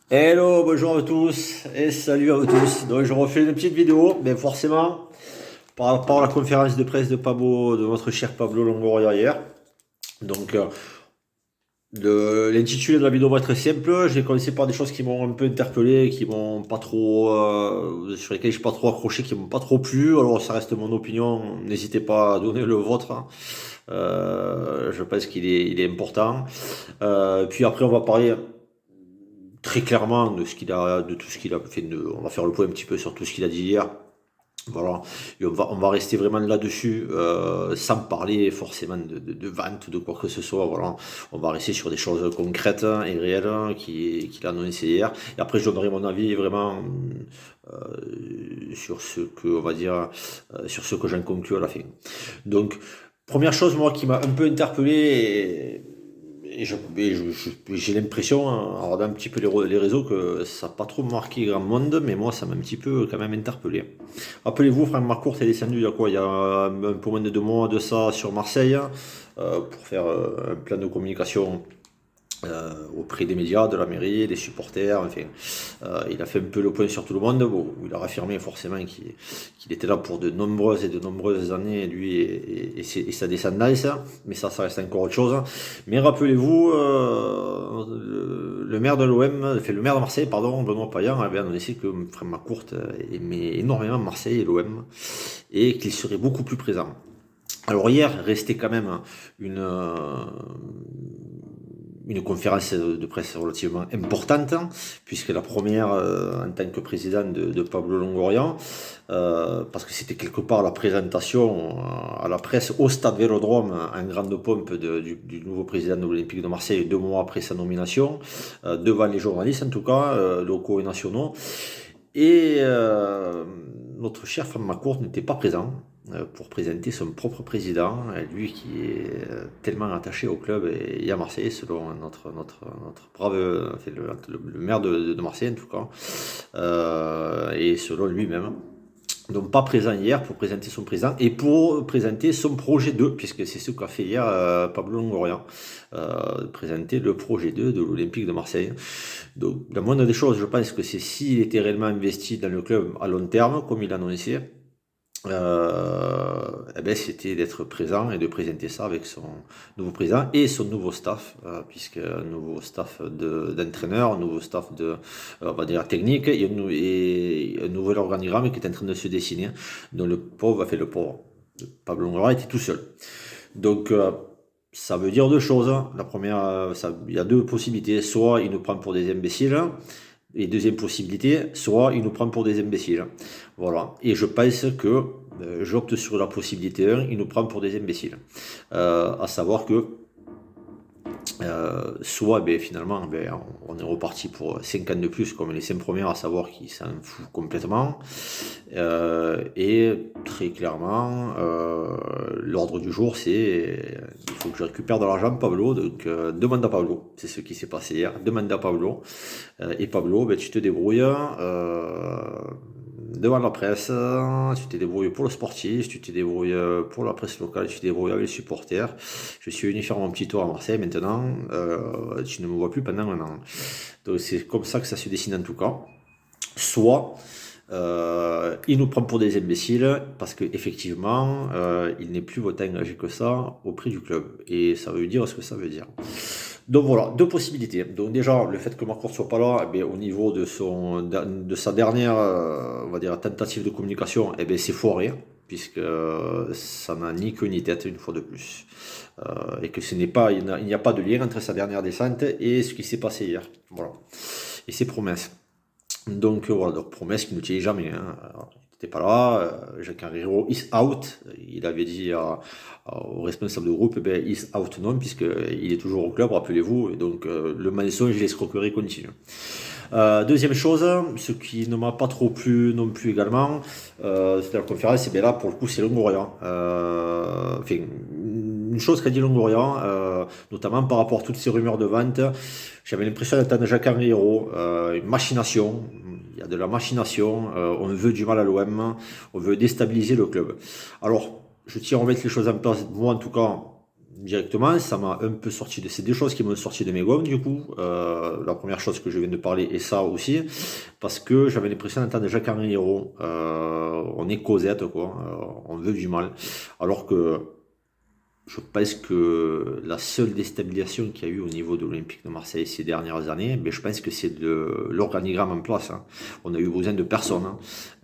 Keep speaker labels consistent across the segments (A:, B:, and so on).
A: Hello, bonjour à tous et salut à vous tous. Donc je refais une petite vidéo, mais forcément par rapport à la conférence de presse de Pablo, de notre cher Pablo Longoria hier. Donc l'intitulé de la vidéo va être simple. J'ai commencé par des choses qui m'ont un peu interpellé, qui m'ont pas trop, sur lesquelles je suis pas trop accroché, qui m'ont pas trop plu. Alors ça reste mon opinion. N'hésitez pas à donner le vôtre, hein. Je pense qu'il est important. Puis après on va parler très clairement de ce qu'il a, de tout ce qu'il a fait. On va faire le point un petit peu sur tout ce qu'il a dit hier. Voilà, et on va rester vraiment là-dessus, sans parler forcément de vente, de quoi que ce soit. Voilà, on va rester sur des choses concrètes et réelles qu'il a annoncé hier. Et après, je donnerai mon avis vraiment sur ce que, on va dire, sur ce que j'en conclus à la fin. Donc, première chose, moi, qui m'a un peu interpellé, j'ai l'impression, en regardant un petit peu les réseaux, que ça n'a pas trop marqué grand monde, mais moi, ça m'a un petit peu quand même interpellé. Rappelez-vous, Franck Marcourt est descendu il y a un peu moins de 2 mois de ça sur Marseille, pour faire un plan de communication auprès des médias, de la mairie, des supporters, enfin, il a fait un peu le point sur tout le monde. Bon, il a affirmé forcément qu'il était là pour de nombreuses et de nombreuses années, lui et sa descendance, mais ça reste encore autre chose. Mais rappelez-vous, le maire de l'OM, enfin, le maire de Marseille, pardon, Benoît Payan, avait annoncé que Franck Marcourt aimait énormément Marseille et l'OM, et qu'il serait beaucoup plus présent. Alors hier, restait quand même une, une conférence de presse relativement importante, puisque la première en tant que président de Pablo Longoria, parce que c'était quelque part la présentation à la presse au stade Vélodrome en grande pompe du nouveau président de l'Olympique de Marseille 2 mois après sa nomination, devant les journalistes en tout cas, locaux et nationaux. Et notre cher Franck McCourt n'était pas présent pour présenter son propre président, lui qui est tellement attaché au club et à Marseille, selon notre brave, enfin, le maire de Marseille en tout cas, et selon lui-même. Donc pas présent hier pour présenter son président et pour présenter son projet 2, puisque c'est ce qu'a fait hier Pablo Longoria, présenter le projet 2 de l'Olympique de Marseille. Donc la moindre des choses, je pense que c'est s'il était réellement investi dans le club à long terme, comme il l'annonçait, eh ben, c'était d'être présent et de présenter ça avec son nouveau président et son nouveau staff, puisque un nouveau staff d'entraîneurs, un nouveau staff on va dire technique, et un nouvel organigramme qui est en train de se dessiner, dont le pauvre, Pablo Longoria était tout seul. Donc, ça veut dire deux choses. La première, il y a deux possibilités. Soit il nous prend pour des imbéciles, et deuxième possibilité, soit il nous prend pour des imbéciles. Voilà. Et je pense que j'opte sur la possibilité 1, il nous prend pour des imbéciles. À savoir que soit finalement on est reparti pour 5 ans de plus comme les 5 premières, à savoir qu'il s'en fout complètement. Et très clairement, l'ordre du jour c'est il faut que je récupère de l'argent, Pablo, donc demande à Pablo. C'est ce qui s'est passé hier, demande à Pablo. Et Pablo, tu te débrouilles devant la presse, tu te débrouilles pour le sportif, tu te débrouilles pour la presse locale, tu te débrouilles avec les supporters. Je suis venu faire mon petit tour à Marseille maintenant, tu ne me vois plus pendant un an. Donc c'est comme ça que ça se dessine en tout cas. Soit il nous prend pour des imbéciles parce qu'effectivement il n'est plus autant engagé que ça auprès du club. Et ça veut dire ce que ça veut dire. Donc voilà, deux possibilités. Donc déjà, le fait que Marcourt soit pas là, au niveau de sa dernière, on va dire, tentative de communication, c'est foiré, puisque ça n'a ni queue ni tête une fois de plus. Et que il n'y a pas de lien entre sa dernière descente et ce qui s'est passé hier. Voilà. Et ses promesses. Donc voilà, donc promesses qui ne tiennent jamais, hein. Alors, il n'était pas là, Jacques Henriot is out. Il avait dit au responsable de groupe, is out non, puisqu'il est toujours au club, rappelez-vous. Et donc le mensonge et l'escroquerie continuent. Deuxième chose, ce qui ne m'a pas trop plu non plus également, c'était la conférence, et bien là pour le coup c'est Longoria. Enfin, une chose qu'a dit Longoria, notamment par rapport à toutes ces rumeurs de vente, j'avais l'impression d'entendre Jacques Henriot, une machination, il y a de la machination, on veut du mal à l'OM, on veut déstabiliser le club. Alors, je tiens à remettre les choses en place, moi en tout cas, directement, ça m'a un peu sorti de... C'est deux choses qui m'ont sorti de mes gommes, du coup. La première chose que je viens de parler, et ça aussi, parce que j'avais l'impression d'entendre Jacques-Henri Hérault. On est Cosette, quoi. On veut du mal. Alors que je pense que la seule déstabilisation qu'il y a eu au niveau de l'Olympique de Marseille ces dernières années, je pense que c'est de l'organigramme en place. Hein. On a eu besoin de personne.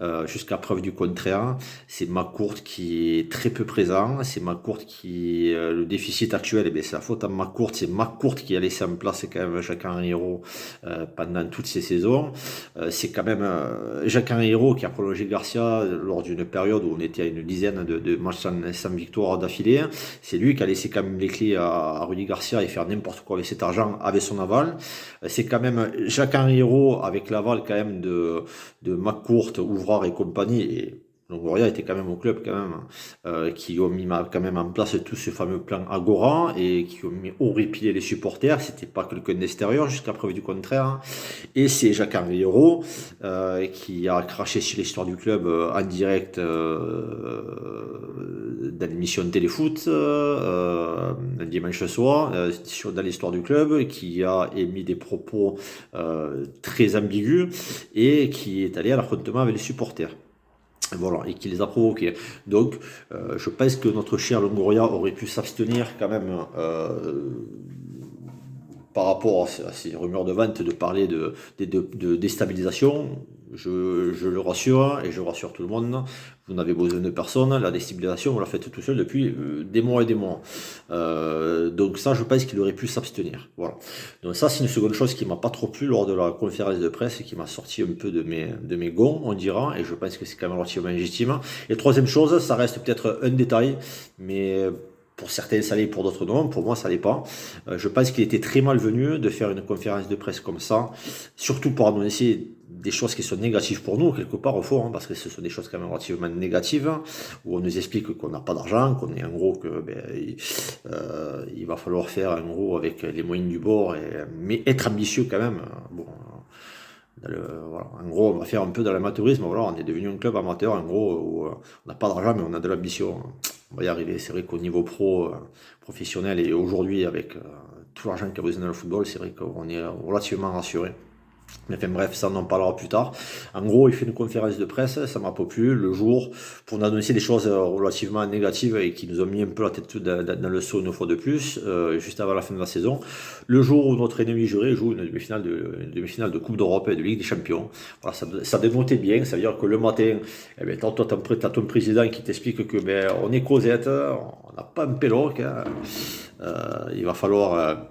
A: Hein. Jusqu'à preuve du contraire, c'est McCourt qui est très peu présent. C'est McCourt qui... le déficit actuel, c'est la faute à McCourt. C'est McCourt qui a laissé en place quand même Jacques-Henri Hérault pendant toutes ces saisons. C'est quand même Jacques-Henri Hérault qui a prolongé Garcia lors d'une période où on était à une dizaine de matchs sans victoire d'affilée. C'est lui qui a laissé quand même les clés à Rudy Garcia et faire n'importe quoi avec cet argent, avec son aval. C'est quand même Jacques-Henri Hérault avec l'aval quand même de McCourt, Ouvrard et compagnie. Et Longoria était quand même au club quand même, qui ont mis quand même en place tout ce fameux plan Agora et qui ont mis horripiler les supporters. C'était pas quelqu'un d'extérieur jusqu'à preuve du contraire. Et c'est Jacques-Henri Hérault qui a craché sur l'histoire du club en direct dans l'émission de Téléfoot un dimanche soir dans l'histoire du club, qui a émis des propos très ambigus et qui est allé à l'affrontement avec les supporters. Voilà, et qui les a provoqués. Donc, je pense que notre cher Longoria aurait pu s'abstenir quand même par rapport à ces rumeurs de vente de parler de déstabilisation. Je le rassure et je rassure tout le monde. Vous n'avez besoin de personne. La déstabilisation, vous la faites tout seul depuis des mois et des mois. Donc ça, je pense qu'il aurait pu s'abstenir. Voilà. Donc ça, c'est une seconde chose qui m'a pas trop plu lors de la conférence de presse et qui m'a sorti un peu de mes gonds, on dira. Et je pense que c'est quand même relativement légitime. Et troisième chose, ça reste peut-être un détail, mais pour certains, ça l'est, pour d'autres non. Pour moi, ça l'est pas. Je pense qu'il était très malvenu de faire une conférence de presse comme ça, surtout pour annoncer des choses qui sont négatives pour nous, quelque part, au fond, hein, parce que ce sont des choses quand même relativement négatives, où on nous explique qu'on n'a pas d'argent, qu'on est en gros que il va falloir faire en gros avec les moyens du bord, mais être ambitieux quand même. Bon, voilà. En gros, on va faire un peu de l'amateurisme. Voilà, on est devenu un club amateur, en gros, où on n'a pas d'argent, mais on a de l'ambition. On va y arriver. C'est vrai qu'au niveau professionnel, et aujourd'hui, avec tout l'argent qu'il y a besoin dans le football, c'est vrai qu'on est relativement rassuré. Mais enfin bref, ça on en parlera plus tard. En gros, il fait une conférence de presse, ça m'a pas plu, le jour, pour nous annoncer des choses relativement négatives et qui nous ont mis un peu la tête dans le seau une fois de plus, juste avant la fin de la saison. Le jour où notre ennemi juré joue une demi-finale de Coupe d'Europe et de Ligue des Champions. Voilà, ça dénotait bien, ça veut dire que le matin, t'as ton président qui t'explique que on est Cosette, on n'a pas un péloc, hein. Il va falloir...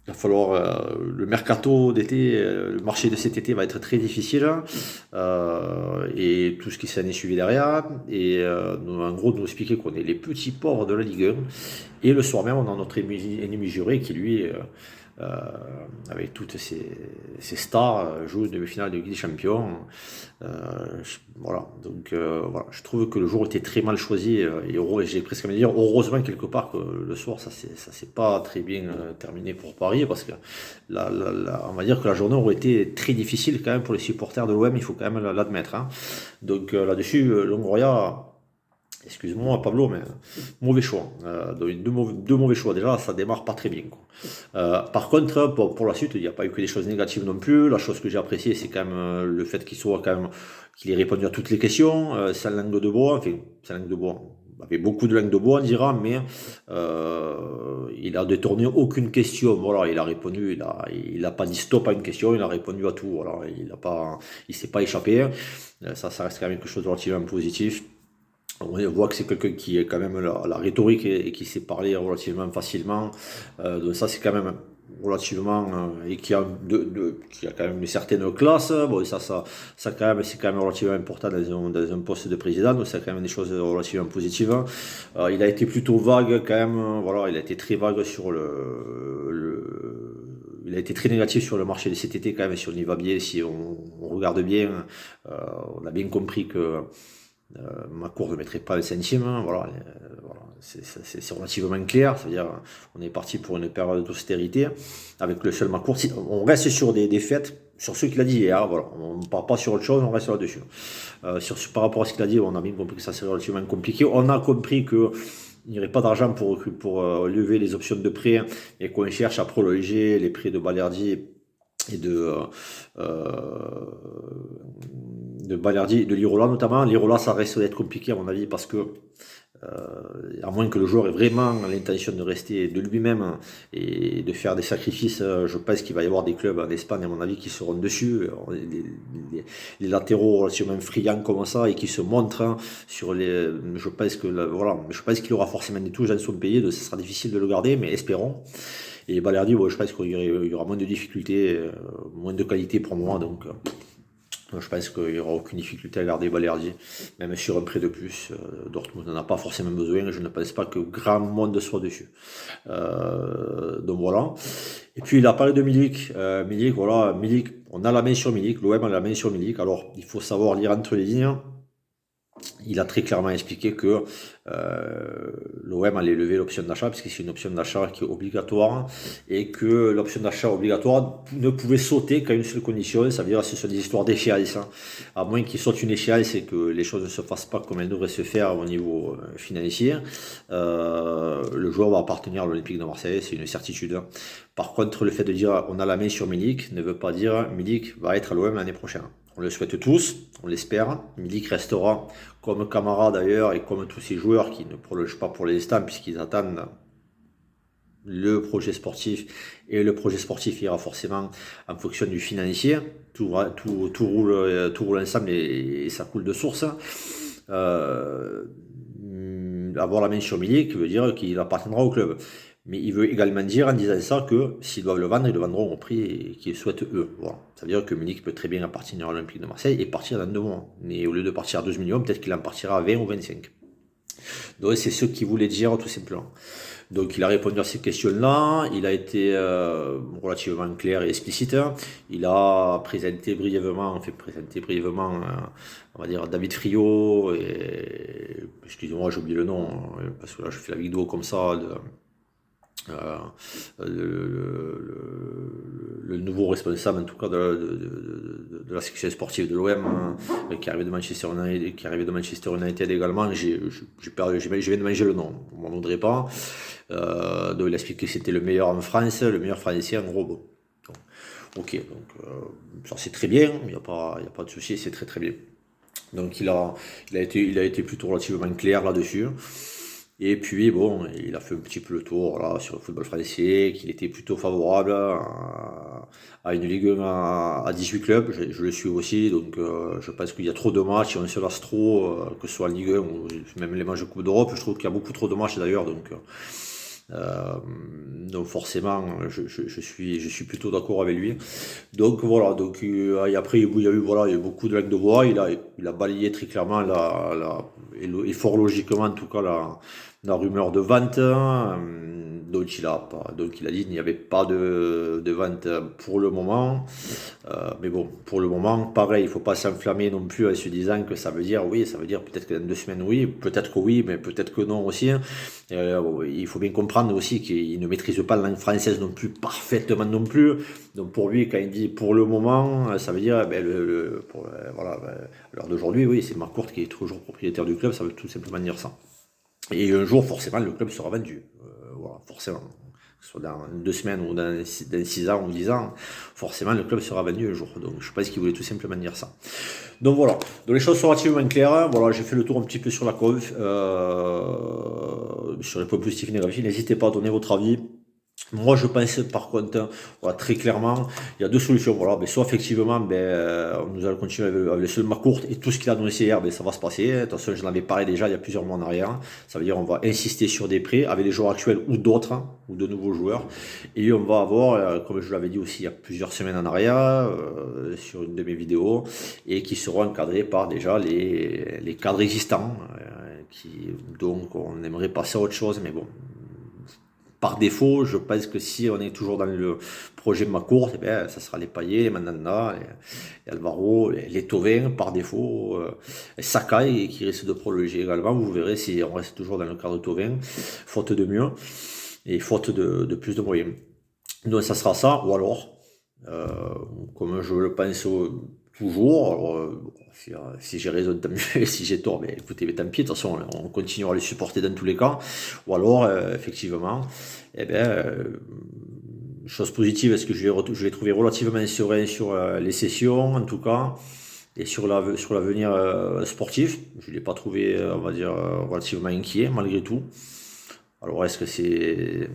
A: le mercato d'été, le marché de cet été va être très difficile, et tout ce qui s'en est suivi derrière. Et en gros, nous expliquer qu'on est les petits pauvres de la Ligue 1. Et le soir même, on a notre ennemi juré qui, lui, avec toutes ces stars, joue une demi-finale de Ligue des Champions. Voilà, donc voilà, je trouve que le jour était très mal choisi, et j'ai presque envie de dire heureusement quelque part que le soir ça s'est pas très bien terminé pour Paris, parce que on va dire que la journée aurait été très difficile quand même pour les supporters de l'OM, il faut quand même l'admettre, hein. Donc là-dessus, Longoria, excuse-moi Pablo, mais mauvais choix. Deux mauvais choix. Déjà, ça démarre pas très bien, quoi. Par contre, pour la suite, il n'y a pas eu que des choses négatives non plus. La chose que j'ai appréciée, c'est quand même le fait qu'il ait répondu à toutes les questions, sans langue de bois, enfin, sans langue de bois. Avec beaucoup de langue de bois, on dira, mais il a détourné aucune question. Voilà, il a répondu, il a pas dit stop à une question, il a répondu à tout. Voilà, il s'est pas échappé. Ça reste quand même quelque chose de relativement positif. On voit que c'est quelqu'un qui est quand même la rhétorique et qui sait parler relativement facilement. Donc ça, c'est quand même relativement et qui a quand même une certaine classe. Bon, ça quand même, c'est quand même relativement important dans un poste de président. Donc c'est quand même des choses relativement positives. Il a été plutôt vague quand même. Voilà, il a été très vague sur il a été très négatif sur le marché de cet été quand même. Si on y va bien, si on regarde bien, on a bien compris que McCourt ne mettrait pas le centime, hein. Voilà, c'est relativement clair. C'est-à-dire, on est parti pour une période d'austérité avec le seul McCourt. On reste sur des faits, sur ce qu'il a dit hier. Voilà, on ne part pas sur autre chose, on reste là-dessus. Par rapport à ce qu'il a dit, on a bien compris que ça serait relativement compliqué. On a compris que il n'y aurait pas d'argent pour lever les options de prêt et qu'on cherche à prolonger les prêts de Balerdi et de Balerdi et de Lirola notamment. Lirola, ça risque d'être compliqué à mon avis parce que à moins que le joueur ait vraiment l'intention de rester de lui-même et de faire des sacrifices, je pense qu'il va y avoir des clubs en Espagne, à mon avis, qui seront dessus. Les latéraux relativement friands comme ça et qui se montrent sur les. Je pense que voilà, je pense qu'il aura forcément des touches dans son pays, donc ce sera difficile de le garder, mais espérons. Et Balerdi, je pense qu'il y aura moins de difficultés, moins de qualité pour moi, donc. Je pense qu'il n'y aura aucune difficulté à garder Balerdi, même sur un prêt de plus. Dortmund n'en a pas forcément besoin, je ne pense pas que grand monde soit dessus. Donc voilà. Et puis il a parlé de Milik. Milik, voilà, Milik, on a la main sur Milik, l'OM a la main sur Milik. Alors il faut savoir lire entre les lignes. Il a très clairement expliqué que l'OM allait lever l'option d'achat, parce que c'est une option d'achat qui est obligatoire, et que l'option d'achat obligatoire ne pouvait sauter qu'à une seule condition, ça veut dire que ce sont des histoires d'échéance. À moins qu'il saute une échéance et que les choses ne se fassent pas comme elles devraient se faire au niveau financier, le joueur va appartenir à l'Olympique de Marseille, c'est une certitude. Par contre, le fait de dire on a la main sur Milik ne veut pas dire Milik va être à l'OM l'année prochaine. On le souhaite tous, on l'espère. Milik restera comme Camara d'ailleurs et comme tous ces joueurs qui ne prolongent pas pour l'instant puisqu'ils attendent le projet sportif, et le projet sportif ira forcément en fonction du financier. Tout roule ensemble et ça coule de source. Avoir la main sur Milik veut dire qu'il appartiendra au club. Mais il veut également dire en disant ça que s'ils doivent le vendre, ils le vendront au prix qu'ils souhaitent eux. Voilà. Ça veut dire que Milik peut très bien appartenir à l'Olympique de Marseille et partir dans 2 mois. Mais au lieu de partir à 12 millions, peut-être qu'il en partira à 20 ou 25. Donc c'est ce qu'il voulait dire tout simplement. Donc il a répondu à ces questions-là, il a été relativement clair et explicite. Il a présenté brièvement, on va dire David Friot, et excusez-moi j'ai oublié le nom, parce que là je fais la vidéo comme ça, le nouveau responsable en tout cas de la section sportive de l'OM, qui arrive de Manchester United également. Je viens de manger le nom, on m'en voudrait pas. Donc il a expliqué que c'était le meilleur en France, le meilleur français en gros. Bon. Ok, donc ça c'est très bien, il n'y a pas de souci, c'est très très bien. Donc il a été plutôt relativement clair là-dessus. Et puis bon, il a fait un petit peu le tour là, sur le football français, qu'il était plutôt favorable à une Ligue 1 à 18 clubs. Je le suis aussi, donc je pense qu'il y a trop de matchs, et on se lasse trop, que ce soit en Ligue 1 ou même les matchs de Coupe d'Europe. Je trouve qu'il y a beaucoup trop de matchs d'ailleurs, donc forcément, je suis plutôt d'accord avec lui. Donc voilà, donc et après il y a eu beaucoup de langues de bois. Il a balayé très clairement et fort logiquement en tout cas la rumeur de vente. Donc il a dit qu'il n'y avait pas de vente pour le moment. Mais bon, pour le moment, pareil, il ne faut pas s'enflammer non plus en se disant que ça veut dire oui, ça veut dire peut-être que dans 2 semaines oui, mais peut-être que non aussi. Il faut bien comprendre aussi qu'il ne maîtrise pas la langue française non plus parfaitement non plus. Donc pour lui, quand il dit pour le moment, ça veut dire à l'heure d'aujourd'hui, oui, c'est Marc Courte qui est toujours propriétaire du club, ça veut tout simplement dire ça. Et un jour, forcément, le club sera vendu. Voilà, forcément. Que ce soit dans 2 semaines ou dans 6 ans ou 10 ans, forcément, le club sera vendu un jour. Donc, je pense qu'il voulait tout simplement dire ça. Donc, voilà. Donc, les choses sont relativement claires. Voilà, j'ai fait le tour un petit peu sur la conf, sur les points positifs et négatifs. N'hésitez pas à donner votre avis. Moi, je pense par contre, voilà, très clairement, il y a 2 solutions. Voilà, soit effectivement, nous allons continuer avec le seul courte et tout ce qu'il a annoncé hier, ça va se passer. De toute façon, je l'avais parlé déjà il y a plusieurs mois en arrière. Ça veut dire on va insister sur des prêts avec les joueurs actuels ou d'autres, ou de nouveaux joueurs. Et on va avoir, comme je l'avais dit aussi il y a plusieurs semaines en arrière, sur une de mes vidéos, et qui seront encadrés par déjà les cadres existants. Donc, on aimerait passer à autre chose, mais bon. Par défaut, je pense que si on est toujours dans le projet McCourt, ça sera les Payet, les Mandanda, les Alvaro, les Thauvin, par défaut, Sakai qui risque de prolonger également. Vous verrez si on reste toujours dans le cadre de Thauvin, faute de mieux et faute de plus de moyens. Donc ça sera ça, ou alors, comme je le pense toujours. Alors, bon, si j'ai raison, tant mieux. Si j'ai tort, mais écoutez, mais tant pis. De toute façon, on continuera à les supporter dans tous les cas. Ou alors, effectivement, eh ben, chose positive, est-ce que je l'ai trouvé relativement serein sur les sessions, en tout cas, et sur l'avenir sportif. Je ne l'ai pas trouvé, on va dire, relativement inquiet, malgré tout. Alors, est-ce que c'est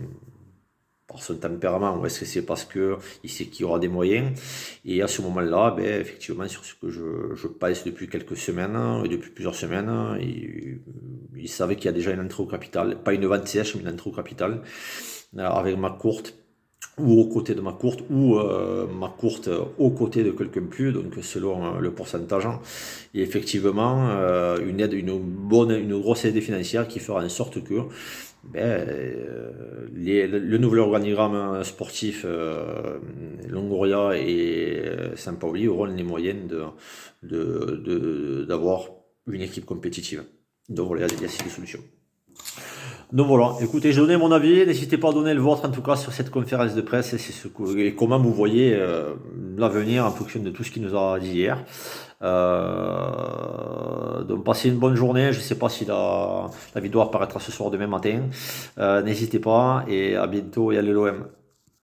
A: par son tempérament ou est-ce que c'est parce qu'il sait qu'il y aura des moyens? Et à ce moment-là, ben, effectivement, sur ce que je pense depuis quelques semaines, depuis plusieurs semaines, il savait qu'il y a déjà une entrée au capital, pas une vente sèche, mais une entrée au capital, avec ma courte ou aux côtés de ma courte, ou ma courte aux côtés de quelqu'un plus, donc selon le pourcentage. Et effectivement, une aide, une grosse aide financière qui fera en sorte que ben, le nouvel organigramme sportif Longoria et Saint-Pauli auront les moyens d'avoir une équipe compétitive. Donc voilà, il y a ces solutions. Donc voilà, écoutez, j'ai donné mon avis, n'hésitez pas à donner le vôtre en tout cas sur cette conférence de presse et comment vous voyez l'avenir en fonction de tout ce qu'il nous a dit hier. Donc passez une bonne journée, je ne sais pas si la vidéo apparaîtra ce soir demain matin. N'hésitez pas et à bientôt et allez l'OM.